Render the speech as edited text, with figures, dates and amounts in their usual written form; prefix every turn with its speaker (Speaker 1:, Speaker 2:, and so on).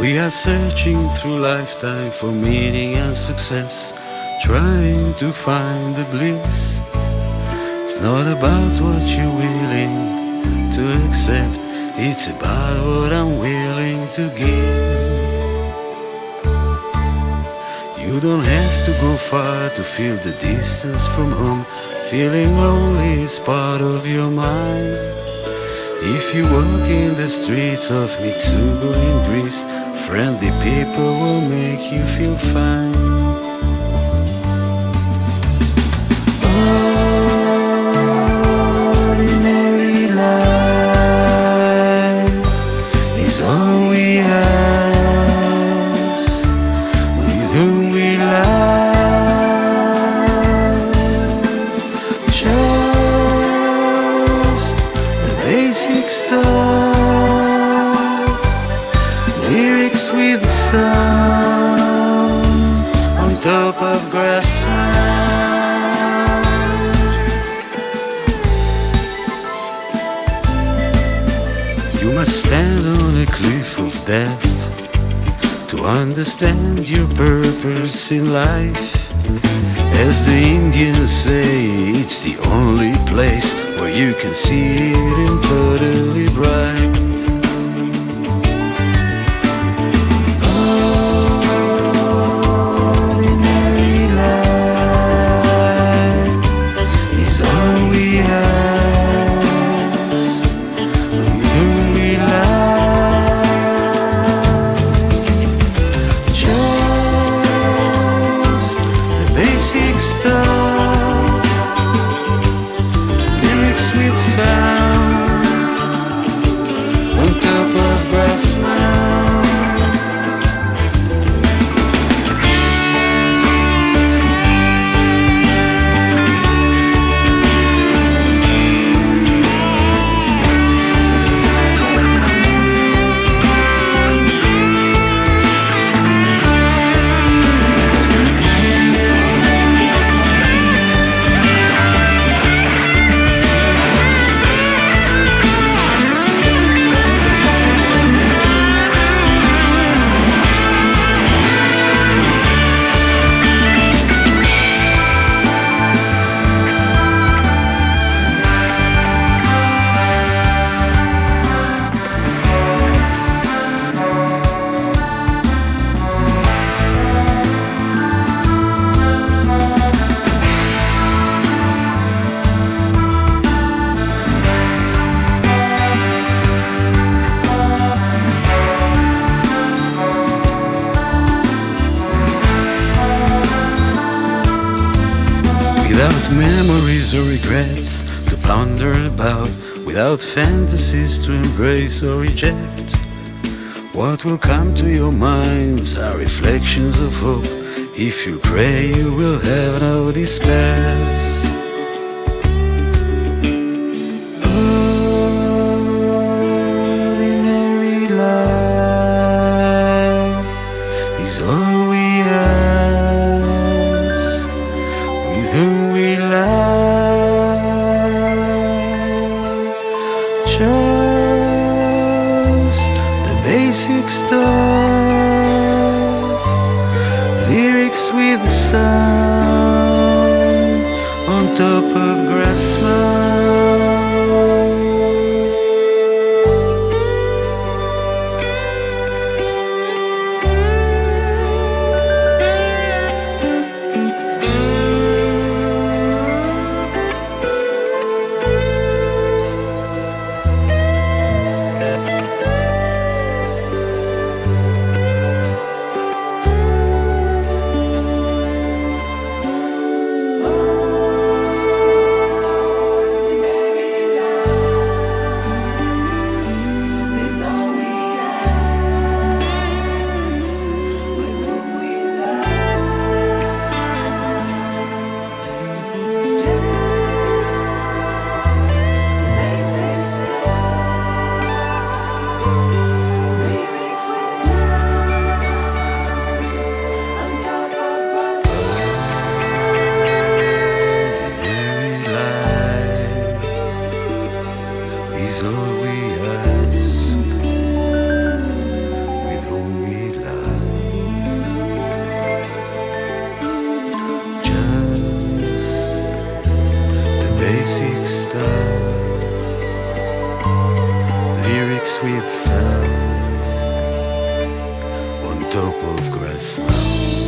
Speaker 1: We are searching through lifetime for meaning and success, trying to find the bliss. It's not about what you're willing to accept, it's about what I'm willing to give. You don't have to go far to feel the distance from home. Feeling lonely is part of your mind. If you walk in the streets of Metzobo in Greece, friendly people will make you feel fine. Ordinary life is all we ask, with whom we love. Just the basic stuff, lyrics with sound on top of grass mound. You must stand on a cliff of death to understand your purpose in life. As the Indians say, it's the only place where you can see it in totally bright. Without memories or regrets to ponder about, without fantasies to embrace or reject, what will come to your minds are reflections of hope. If you pray, you will have no despairs. Ordinary life is all we ask, with whom we love. Just the basic stuff, lyrics with sound on top of grass mound. is all we ask, with whom we sweet sound on top of grass mound.